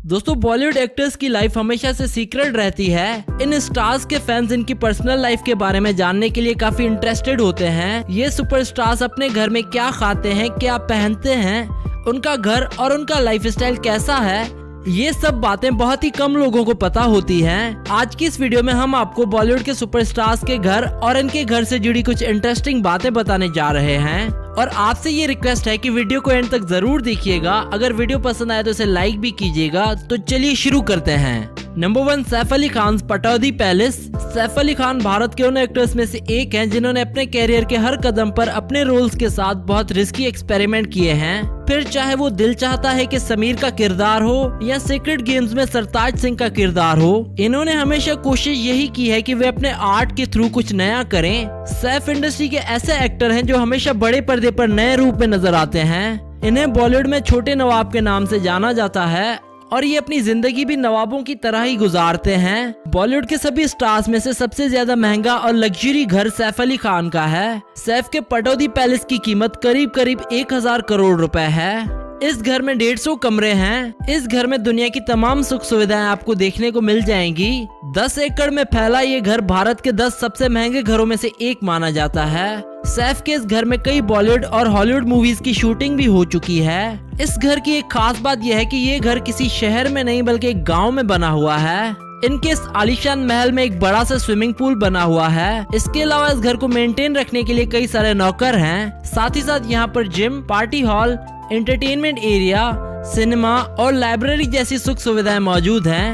दोस्तों बॉलीवुड एक्टर्स की लाइफ हमेशा से सीक्रेट रहती है। इन स्टार्स के फैंस इनकी पर्सनल लाइफ के बारे में जानने के लिए काफी इंटरेस्टेड होते हैं। ये सुपरस्टार्स अपने घर में क्या खाते हैं, क्या पहनते हैं, उनका घर और उनका लाइफस्टाइल कैसा है, ये सब बातें बहुत ही कम लोगों को पता होती हैं। आज की इस वीडियो में हम आपको बॉलीवुड के सुपरस्टार्स के घर और इनके घर से जुड़ी कुछ इंटरेस्टिंग बातें बताने जा रहे हैं और आपसे ये रिक्वेस्ट है कि वीडियो को एंड तक जरूर देखिएगा। अगर वीडियो पसंद आए तो इसे लाइक भी कीजिएगा। तो चलिए शुरू करते हैं। Number 1, Saif Ali Khan Pataudi palace. सैफ अली खान भारत के उन एक्टर्स में से एक हैं जिन्होंने अपने कैरियर के हर कदम पर अपने रोल्स के साथ बहुत रिस्की एक्सपेरिमेंट किए हैं। फिर चाहे वो दिल चाहता है कि समीर का किरदार हो या सीक्रेट गेम्स में सरताज सिंह का किरदार हो, इन्होंने हमेशा कोशिश यही की है कि वे अपने आर्ट के थ्रू कुछ नया करें। सैफ इंडस्ट्री के ऐसे एक्टर हैं जो हमेशा बड़े पर्दे पर नए रूप में नजर आते हैं। इन्हें बॉलीवुड में छोटे नवाब के नाम से जाना जाता है और ये अपनी जिंदगी भी नवाबों की तरह ही गुजारते हैं। बॉलीवुड के सभी स्टार्स में से सबसे ज्यादा महंगा और लग्जरी घर सैफ अली खान का है। सैफ के पटौदी पैलेस की कीमत करीब करीब 1000 करोड़ रुपए है। इस घर में 150 कमरे हैं। इस घर में दुनिया की तमाम सुख सुविधाएं आपको देखने को मिल जाएंगी। 10 एकड़ में फैला ये घर भारत के 10 सबसे महंगे घरों में से एक माना जाता है। सैफ के इस घर में कई बॉलीवुड और हॉलीवुड मूवीज की शूटिंग भी हो चुकी है। इस घर की एक खास बात यह है कि ये घर किसी शहर में नहीं बल्कि एक गांव में बना हुआ है। इनके इस आलीशान महल में एक बड़ा सा स्विमिंग पूल बना हुआ है। इसके अलावा इस घर को मेंटेन रखने के लिए कई सारे नौकर हैं। साथ ही साथ यहाँ पर gym, party hall, entertainment area, cinema और लाइब्रेरी जैसी सुख सुविधाएं मौजूद हैं।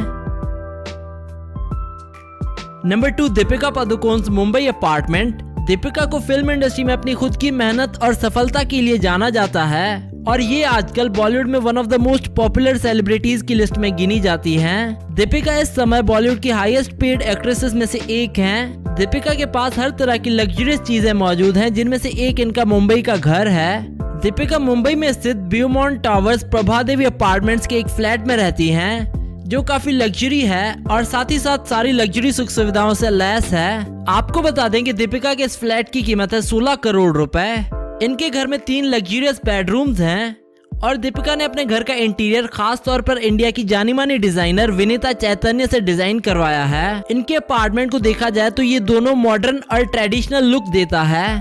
Number 2, Deepika Padukone Mumbai apartment. दीपिका को फिल्म इंडस्ट्री में अपनी खुद की मेहनत और सफलता के लिए जाना जाता है और ये आजकल बॉलीवुड में one of the most popular celebrities की लिस्ट में गिनी जाती हैं। दीपिका इस समय बॉलीवुड की हाईएस्ट पेड एक्ट्रेसेस में से एक हैं। दीपिका के पास हर तरह की लग्जरियस चीजें मौजूद हैं, जिनमें से एक इनका मुंबई का घर है। दीपिका मुंबई में स्थित ब्यूमॉन्ट टावर्स प्रभादेवी अपार्टमेंट्स के एक फ्लैट में रहती हैं, जो काफी लग्जरी है और साथ ही साथ सारी लग्जरी सुख सुविधाओं से लैस है। आपको बता दें कि दीपिका के इस फ्लैट की कीमत है 16 करोड़ रुपए। इनके घर में 3 लग्जरियस बेडरूम्स हैं और दीपिका ने अपने घर का इंटीरियर खास तौर पर इंडिया की जानी मानी डिजाइनर विनीता चैतन्य से डिजाइन करवाया है। इनके अपार्टमेंट को देखा जाए तो ये दोनों मॉडर्न और ट्रेडिशनल लुक देता है।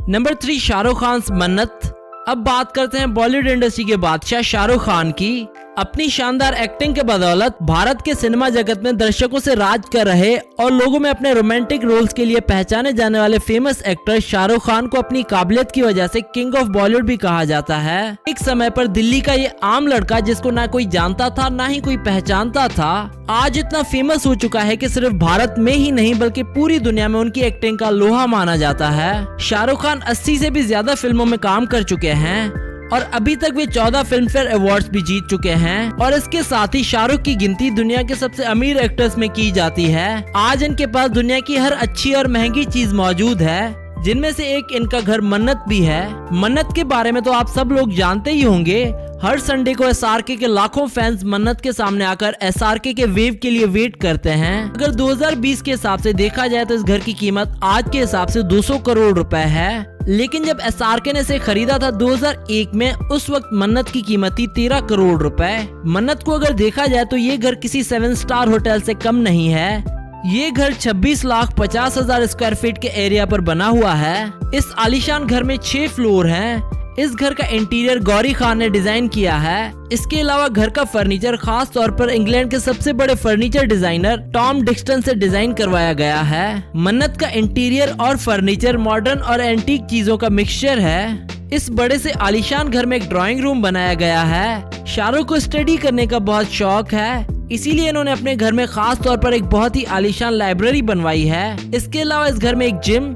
नंबर 3, शाहरुख खान मन्नत। अब बात करते हैं बॉलीवुड इंडस्ट्री के बादशाह शाहरुख खान की। अपनी शानदार एक्टिंग के बदौलत भारत के सिनेमा जगत में दर्शकों से राज कर रहे और लोगों में अपने रोमांटिक रोल्स के लिए पहचाने जाने वाले फेमस एक्टर शाहरुख खान को अपनी काबिलियत की वजह से किंग ऑफ बॉलीवुड भी कहा जाता है। एक समय पर दिल्ली का ये आम लड़का जिसको ना कोई जानता था ना ही कोई पहचानता था, आज इतना फेमस हो चुका है कि सिर्फ भारत में ही नहीं बल्कि पूरी दुनिया में उनकी एक्टिंग का लोहा माना जाता है। शाहरुख खान 80 से भी ज्यादा फिल्मों में काम कर चुके हैं और अभी तक वे 14 फिल्मफेयर अवार्ड्स भी जीत चुके हैं और इसके साथ ही शाहरुख की गिनती दुनिया के सबसे अमीर एक्टर्स में की जाती है। आज इनके पास दुनिया की हर अच्छी और महंगी चीज मौजूद है, जिनमें से एक इनका घर मन्नत भी है। मन्नत के बारे में तो आप सब लोग जानते ही होंगे। हर संडे को एसआरके के लाखों फैंस मन्नत के सामने आकर एसआरके के वेव के लिए वेट करते हैं। अगर 2020 के हिसाब से देखा जाए तो इस घर की कीमत आज के हिसाब से 200 करोड़ रुपए है, लेकिन जब एसआरके ने इसे खरीदा था 2001 में, उस वक्त मन्नत की कीमत थी 13 करोड़ रुपए। मन्नत को अगर देखा जाए तो ये घर किसी 7 स्टार होटल से कम नहीं है। ये घर 26,50,000 स्क्वायर फीट के एरिया पर बना हुआ है। इस आलीशान घर में 6 फ्लोर हैं। इस घर का इंटीरियर गौरी खान ने डिजाइन किया है। इसके अलावा घर का फर्नीचर खास तौर पर इंग्लैंड के सबसे बड़े फर्नीचर डिजाइनर टॉम डिक्सन से डिजाइन करवाया गया है। मन्नत का इंटीरियर और फर्नीचर मॉडर्न और एंटीक चीजों का मिक्सचर है। इस बड़े से आलीशान घर में एक ड्राइंग रूम बनाया गया है। शाहरुख को स्टडी करने का बहुत शौक है, इसीलिए इन्होंने अपने घर में खास तौर पर एक बहुत ही आलीशान लाइब्रेरी बनवाई है। इसके अलावा इस घर में एक gym,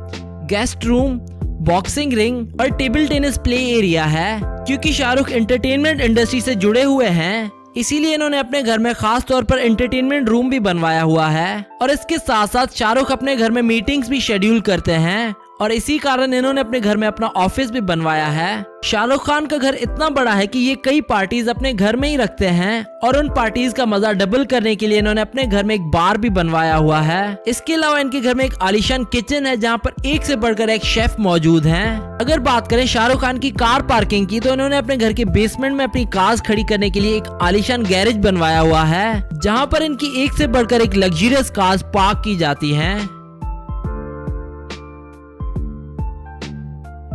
guest room, boxing ring और टेबल टेनिस प्ले एरिया है। क्योंकि शाहरुख एंटरटेनमेंट इंडस्ट्री से जुड़े हुए हैं, इसीलिए इन्होंने अपने घर में खास तौर पर एंटरटेनमेंट रूम भी बनवाया हुआ है। और इसके साथ साथ शाहरुख अपने घर में मीटिंग्स भी शेड्यूल करते हैं और इसी कारण इन्होंने अपने घर में अपना ऑफिस भी बनवाया है। शाहरुख खान का घर इतना बड़ा है कि ये कई पार्टीज अपने घर में ही रखते हैं और उन पार्टीज का मजा डबल करने के लिए इन्होंने अपने घर में एक बार भी बनवाया हुआ है। इसके अलावा इनके घर में एक आलीशान किचन है जहाँ पर एक से बढ़कर एक शेफ मौजूद हैं। अगर बात करें शाहरुख खान की कार पार्किंग की, तो इन्होंने अपने घर के बेसमेंट में अपनी कार्स खड़ी करने के लिए एक आलीशान गैरेज बनवाया हुआ है जहाँ पर इनकी एक से बढ़कर एक लग्जरियस कार्स पार्क की जाती हैं।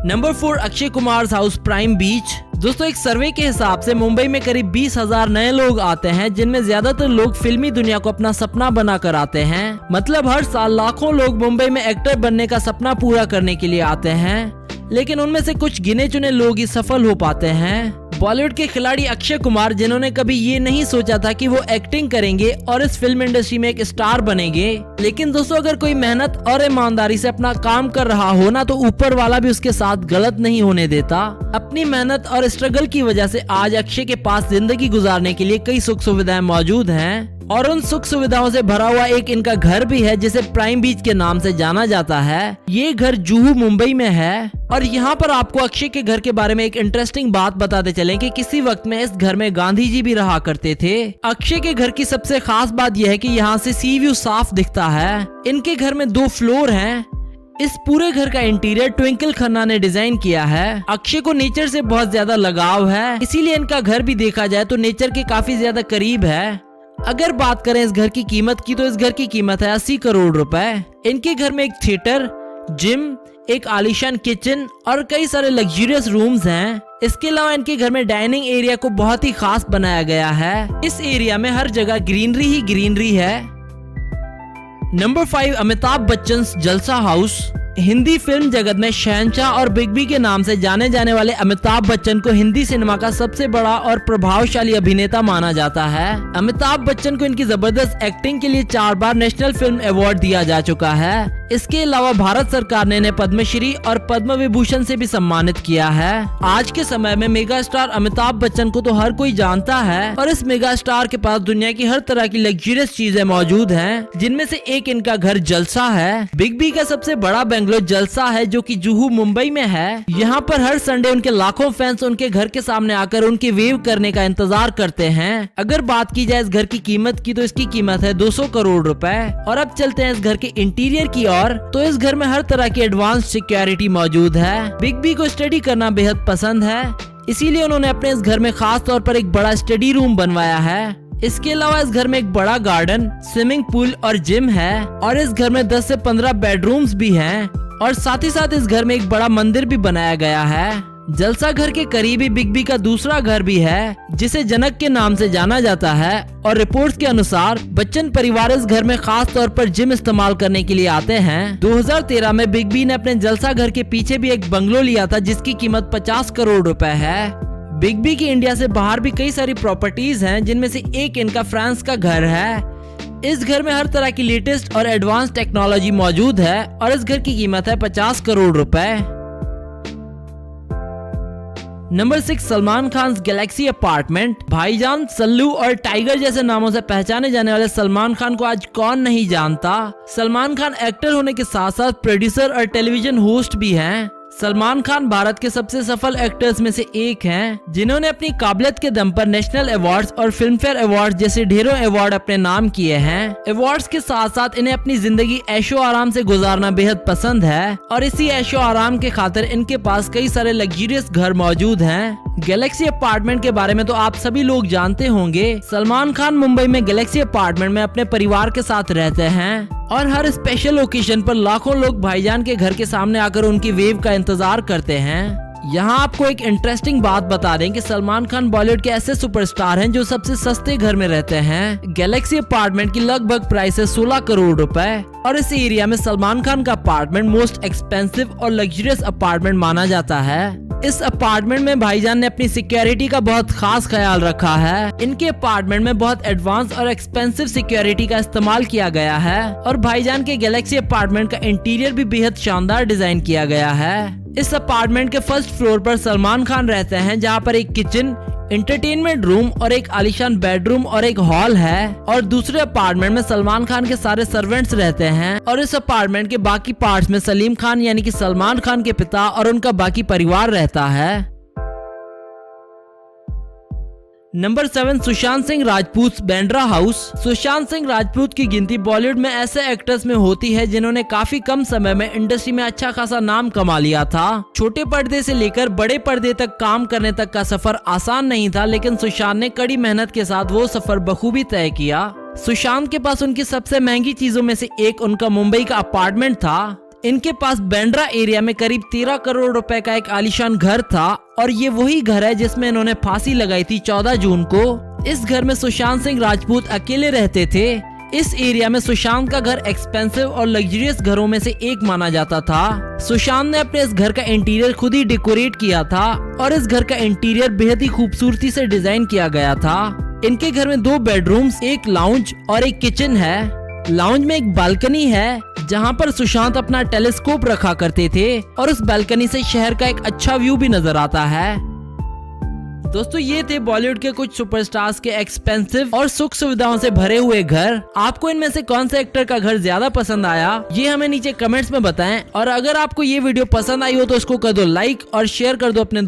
Number 4, Akshay Kumar house prime beach. दोस्तों, एक सर्वे के हिसाब से मुंबई में करीब 20,000 नए लोग आते हैं, जिनमें ज्यादातर लोग फिल्मी दुनिया को अपना सपना बनाकर आते हैं। मतलब हर साल लाखों लोग मुंबई में एक्टर बनने का सपना पूरा करने के लिए आते हैं, लेकिन उनमें से कुछ गिने चुने लोग ही सफल हो पाते हैं। बॉलीवुड के खिलाड़ी अक्षय कुमार, जिन्होंने कभी ये नहीं सोचा था कि वो एक्टिंग करेंगे और इस फिल्म इंडस्ट्री में एक स्टार बनेंगे, लेकिन दोस्तों अगर कोई मेहनत और ईमानदारी से अपना काम कर रहा हो ना, तो ऊपर वाला भी उसके साथ गलत नहीं होने देता। अपनी मेहनत और स्ट्रगल की वजह से आज अक्षय के पास जिंदगी गुजारने के लिए कई सुख सुविधाएं मौजूद हैं और उन सुख सुविधाओं से भरा हुआ एक इनका घर भी है जिसे प्राइम बीच के नाम से जाना जाता है। ये घर जुहू मुंबई में है और यहाँ पर आपको अक्षय के घर के बारे में एक इंटरेस्टिंग बात बताते चलें कि किसी वक्त में इस घर में गांधी जी भी रहा करते थे। अक्षय के घर की सबसे खास बात यह है कि यहाँ से सी व्यू साफ दिखता है। इनके घर में 2 फ्लोर हैं। इस पूरे घर का इंटीरियर ट्विंकल खन्ना ने डिजाइन किया है। अक्षय को नेचर से बहुत ज्यादा लगाव है, इसीलिए इनका घर भी देखा जाए तो नेचर के काफी ज्यादा करीब है। अगर बात करें इस घर की कीमत की, तो इस घर की कीमत है 80 करोड़ रुपए। इनके घर में एक थिएटर, जिम, एक आलीशान किचन और कई सारे लग्जरियस रूम्स हैं। इसके अलावा इनके घर में डाइनिंग एरिया को बहुत ही खास बनाया गया है। इस एरिया में हर जगह ग्रीनरी ही ग्रीनरी है। नंबर 5, अमिताभ बच्चन जलसा हाउस। हिंदी फिल्म जगत में शहंशाह और बिग बी के नाम से जाने जाने वाले अमिताभ बच्चन को हिंदी सिनेमा का सबसे बड़ा और प्रभावशाली अभिनेता माना जाता है। अमिताभ बच्चन को इनकी जबरदस्त एक्टिंग के लिए 4 बार नेशनल फिल्म अवार्ड दिया जा चुका है। इसके अलावा भारत सरकार ने इन्हें पद्मश्री और पद्म विभूषण से भी सम्मानित किया है। आज के समय में मेगा स्टार अमिताभ बच्चन को तो हर कोई जानता है और इस मेगा स्टार के पास दुनिया की हर तरह की लग्जरियस चीजें मौजूद हैं, जिनमें से एक इनका घर जलसा है। बिग बी का सबसे बड़ा बेंगलोर जलसा है जो कि जुहू मुंबई में है। यहाँ पर हर संडे उनके लाखों फैंस उनके घर के सामने आकर उनके वेव करने का इंतजार करते हैं। अगर बात की जाए इस घर की कीमत की, तो इसकी कीमत है 200 करोड़ रुपए। और अब चलते हैं इस घर के इंटीरियर की ओर। तो इस घर में हर तरह की एडवांस सिक्योरिटी मौजूद है। बिग बी को स्टडी करना बेहद पसंद है, इसीलिए उन्होंने अपने इस घर में खास तौर पर एक बड़ा स्टडी रूम बनवाया है। इसके अलावा इस घर में एक बड़ा गार्डन, स्विमिंग पूल और जिम है और इस घर में 10 से 15 बेडरूम्स भी हैं और साथ ही साथ इस घर में एक बड़ा मंदिर भी बनाया गया है। जलसा घर के करीब ही बिग बी का दूसरा घर भी है जिसे जनक के नाम से जाना जाता है और रिपोर्ट्स के अनुसार बच्चन परिवार इस घर में खास तौर पर जिम इस्तेमाल करने के लिए आते हैं। 2013 में बिग बी ने अपने जलसा घर के पीछे भी एक बंगलो लिया था जिसकी कीमत 50 करोड़ रुपए है। बिग बी की इंडिया से बाहर भी कई सारी प्रॉपर्टीज हैं, जिनमें से एक इनका फ्रांस का घर है। इस घर में हर तरह की लेटेस्ट और एडवांस टेक्नोलॉजी मौजूद है और इस घर की कीमत है 50 करोड़ रुपए। Number 6, Salman Khan Galaxy apartment. भाईजान, सल्लू और टाइगर जैसे नामों से पहचाने जाने वाले सलमान खान को आज कौन नहीं जानता। सलमान खान एक्टर होने के साथ साथ प्रोड्यूसर और टेलीविजन होस्ट भी हैं। सलमान खान भारत के सबसे सफल एक्टर्स में से एक हैं, जिन्होंने अपनी काबिलियत के दम पर नेशनल अवार्ड्स और फिल्म फेयर अवार्ड्स जैसे ढेरों अवार्ड अपने नाम किए हैं। अवार्ड्स के साथ साथ इन्हें अपनी जिंदगी ऐशो आराम से गुजारना बेहद पसंद है और इसी ऐशो आराम के खातिर इनके पास कई सारे लग्जरियस घर मौजूद हैं। गैलेक्सी अपार्टमेंट के बारे में तो आप सभी लोग जानते होंगे। सलमान खान मुंबई में गैलेक्सी अपार्टमेंट में अपने परिवार के साथ रहते हैं और हर स्पेशल ओकेजन पर लाखों लोग भाईजान के घर के सामने आकर उनकी वेव का इंतजार करते हैं। यहाँ आपको एक इंटरेस्टिंग बात बता दें कि सलमान खान बॉलीवुड के ऐसे सुपरस्टार हैं जो सबसे सस्ते घर में रहते हैं। गैलेक्सी अपार्टमेंट की लगभग प्राइस है 16 करोड़ रुपए और इस एरिया में सलमान खान का अपार्टमेंट मोस्ट एक्सपेंसिव और लग्जरियस अपार्टमेंट माना जाता है। इस अपार्टमेंट में भाईजान ने अपनी सिक्योरिटी का बहुत खास ख्याल रखा है। इनके अपार्टमेंट में बहुत एडवांस और एक्सपेंसिव सिक्योरिटी का इस्तेमाल किया गया है और भाईजान के गैलेक्सी अपार्टमेंट का इंटीरियर भी बेहद शानदार डिजाइन किया गया है। इस अपार्टमेंट के फर्स्ट फ्लोर पर सलमान खान रहते हैं, जहां पर एक किचन, एंटरटेनमेंट रूम और एक आलीशान बेडरूम और एक हॉल है। और दूसरे अपार्टमेंट में सलमान खान के सारे सर्वेंट्स रहते हैं और इस अपार्टमेंट के बाकी पार्ट्स में सलीम खान यानी कि सलमान खान के पिता और उनका बाकी परिवार रहता है। Number 7, Sushant Singh Rajput Bandra house. सुशांत सिंह राजपूत की गिनती बॉलीवुड में ऐसे एक्टर्स में होती है जिन्होंने काफी कम समय में इंडस्ट्री में अच्छा खासा नाम कमा लिया था। छोटे पर्दे से लेकर बड़े पर्दे तक काम करने तक का सफर आसान नहीं था, लेकिन सुशांत ने कड़ी मेहनत के साथ वो सफर बखूबी तय किया। सुशांत के पास उनकी सबसे महंगी चीजों में से एक उनका मुंबई का अपार्टमेंट था। इनके पास बांद्रा एरिया में करीब 13 करोड़ रुपए का एक आलीशान घर था और ये वही घर है जिसमें इन्होंने फांसी लगाई थी 14 जून को। इस घर में सुशांत सिंह राजपूत अकेले रहते थे। इस एरिया में सुशांत का घर एक्सपेंसिव और लग्जरियस घरों में से एक माना जाता था। सुशांत ने अपने इस घर का इंटीरियर खुद ही डेकोरेट किया था और इस घर का इंटीरियर बेहद ही खूबसूरती से डिजाइन किया गया था। इनके घर में 2 बेडरूम्स, एक लाउंज और एक किचन है। लाउंज में एक बालकनी है जहां पर सुशांत अपना टेलीस्कोप रखा करते थे और उस बालकनी से शहर का एक अच्छा व्यू भी नजर आता है। दोस्तों, ये थे बॉलीवुड के कुछ सुपरस्टार्स के एक्सपेंसिव और सुख सुविधाओं से भरे हुए घर। आपको इनमें से कौन से एक्टर का घर ज्यादा पसंद आया, ये हमें नीचे कमेंट्स में बताएं। और अगर आपको ये वीडियो पसंद आई हो तो उसको कर दो लाइक और शेयर कर दो अपने